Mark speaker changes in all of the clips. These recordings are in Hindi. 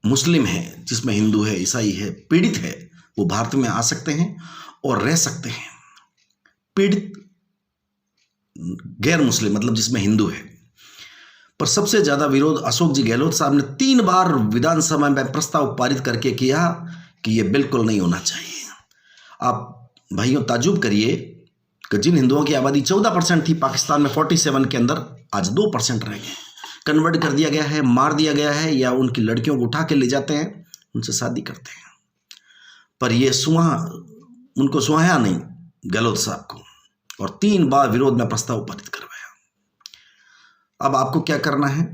Speaker 1: मुस्लिम है, जिसमें हिंदू है, ईसाई है, पीड़ित है, वो भारत में आ सकते हैं और रह सकते हैं। पीड़ित गैर मुस्लिम मतलब जिसमें हिंदू है। पर सबसे ज्यादा विरोध अशोक जी गहलोत साहब ने 3 बार विधानसभा में प्रस्ताव पारित करके किया कि यह बिल्कुल नहीं होना चाहिए। आप भाइयों ताज्जुब करिए कि जिन हिंदुओं की आबादी 14% थी पाकिस्तान में 47 के अंदर, आज 2% रह गए। कन्वर्ट कर दिया गया है, मार दिया गया है, या उनकी लड़कियों को उठा के ले जाते हैं, उनसे शादी करते हैं। पर ये उनको सुहाया नहीं गहलोत साहब को, और 3 बार विरोध में प्रस्ताव पारित करवाया। अब आपको क्या करना है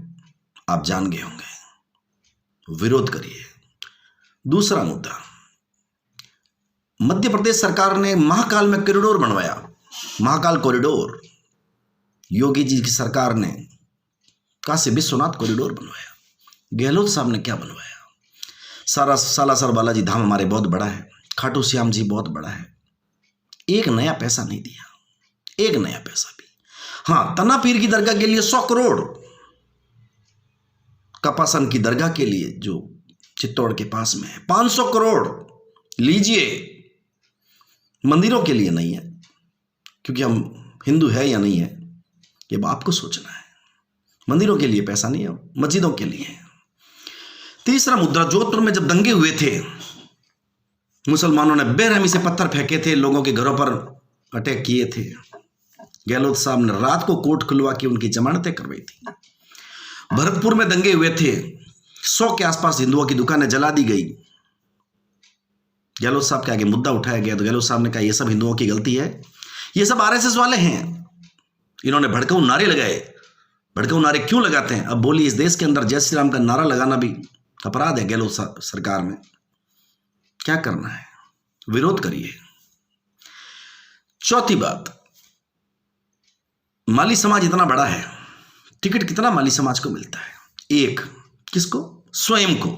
Speaker 1: आप जान गए होंगे, विरोध करिए। दूसरा मुद्दा, मध्य प्रदेश सरकार ने महाकाल में कॉरिडोर बनवाया, महाकाल कॉरिडोर। योगी जी की सरकार ने काशी विश्वनाथ कॉरिडोर बनवाया। गहलोत साहब ने क्या बनवाया? सालासर बालाजी धाम हमारे बहुत बड़ा है, खाटू श्याम जी बहुत बड़ा है। एक नया पैसा नहीं दिया, एक नया पैसा भी। हाँ, तना पीर की दरगाह के लिए 100 करोड़, कपासन की दरगाह के लिए जो चित्तौड़ के पास में है 500 करोड़ लीजिए। मंदिरों के लिए नहीं है, क्योंकि हम हिंदू है या नहीं है ये आपको सोचना है। मंदिरों के लिए पैसा नहीं है, मस्जिदों के लिए है। तीसरा मुद्दा, जोधपुर में जब दंगे हुए थे, मुसलमानों ने बेरहमी से पत्थर फेंके थे, लोगों के घरों पर अटैक किए थे। गहलोत साहब ने रात को कोर्ट खुलवा के उनकी जमानतें करवाई थी। भरतपुर में दंगे हुए थे, 100 के आसपास हिंदुओं की दुकानें जला दी गई। गहलोत साहब के आगे मुद्दा उठाया गया तो गहलोत साहब ने कहा ये सब हिंदुओं की गलती है, ये सब आरएसएस वाले हैं, इन्होंने भड़काऊ नारे लगाए। भड़काऊ नारे क्यों लगाते हैं? अब बोलिए, इस देश के अंदर जय श्री राम का नारा लगाना भी अपराध है गहलोत सरकार में। क्या करना है? विरोध करिए। चौथी बात, माली समाज इतना बड़ा है, टिकट कितना माली समाज को मिलता है? 1। किसको? स्वयं को,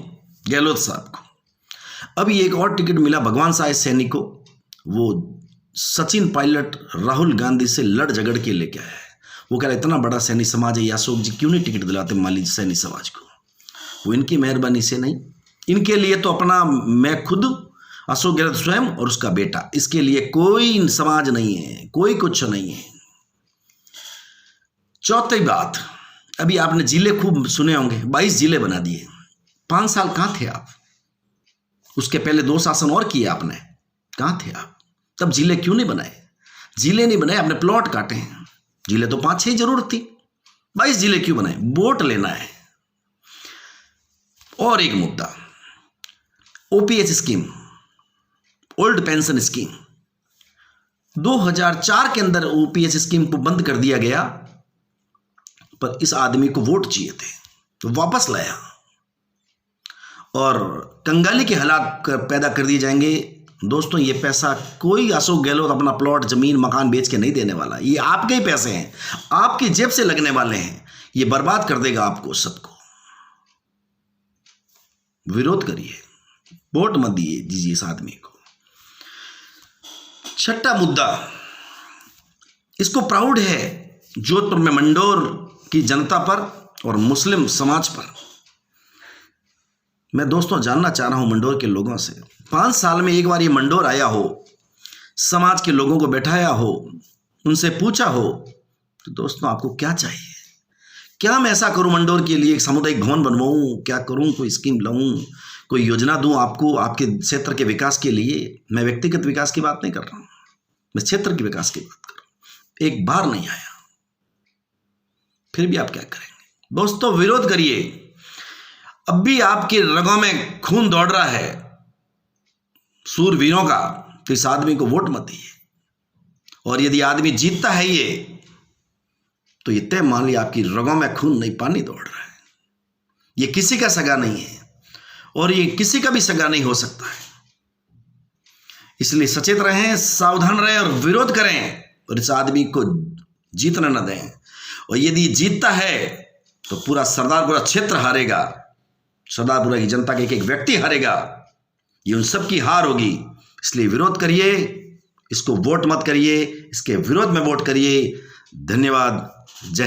Speaker 1: गहलोत साहब को। अभी एक और टिकट मिला भगवान साय सैनी को, वो सचिन पायलट राहुल गांधी से लड़ झगड़ के लेके आया है। वो कह रहा इतना बड़ा सैनी समाज है, अशोक जी क्यों नहीं टिकट दिलाते माली सैनी समाज को? वो इनकी मेहरबानी से नहीं, इनके लिए तो अपना मैं खुद, अशोक गहलोत स्वयं और उसका बेटा, इसके लिए कोई समाज नहीं है, कोई कुछ नहीं है। चौथी बात, अभी आपने जिले खूब सुने होंगे, 22 जिले बना दिए। 5 साल कहां थे आप? उसके पहले 2 शासन और किए आपने, कहां थे आप? तब जिले क्यों नहीं बनाए? जिले नहीं बनाए, आपने प्लॉट काटे हैं। जिले तो 5-6 जरूरत थी, 22 जिले क्यों बनाए? वोट लेना है। और एक मुद्दा, ओपीएच स्कीम, ओल्ड पेंशन स्कीम, 2004 के अंदर ओपीएच स्कीम को बंद कर दिया गया, पर इस आदमी को वोट चाहिए थे तो वापस लाया, और कंगाली के हालात पैदा कर दिए जाएंगे। दोस्तों, ये पैसा कोई अशोक गहलोत अपना प्लॉट जमीन मकान बेच के नहीं देने वाला, ये आपके ही पैसे हैं, आपकी जेब से लगने वाले हैं। ये बर्बाद कर देगा आपको सबको। विरोध करिए, वोट मत दीजिए इस आदमी को। छठा मुद्दा, इसको प्राउड है जोधपुर में मंडोर की जनता पर और मुस्लिम समाज पर। मैं दोस्तों जानना चाह रहा हूं मंडोर के लोगों से, 5 साल में एक बार ये मंडोर आया हो, समाज के लोगों को बैठाया हो, उनसे पूछा हो, तो दोस्तों आपको क्या चाहिए? क्या मैं ऐसा करूं मंडोर के लिए, एक सामुदायिक भवन बनवाऊं, क्या करूं, कोई स्कीम लाऊं, कोई योजना दूं आपको आपके क्षेत्र के विकास के लिए? मैं व्यक्तिगत विकास की बात नहीं कर रहा हूं, मैं क्षेत्र के विकास की बात कर रहा हूं। एक बार नहीं आया, फिर भी आप क्या करेंगे? दोस्तों विरोध करिए। अब भी आपके रगों में खून दौड़ रहा है सूरवीरों का, तो इस आदमी को वोट मत दिए। और यदि आदमी जीतता है ये, तो ये तय मान लिया आपकी रगों में खून नहीं, पानी दौड़ रहा है। ये किसी का सगा नहीं है और ये किसी का भी सगा नहीं हो सकता है। इसलिए सचेत रहें, सावधान रहें और विरोध करें, और इस आदमी को जीतने न दें। और यदि जीतता है तो पूरा सरदारपुरा क्षेत्र हारेगा, सरदारपुरा की जनता के एक व्यक्ति हारेगा, ये उन सब की हार होगी। इसलिए विरोध करिए, इसको वोट मत करिए, इसके विरोध में वोट करिए। धन्यवाद। जय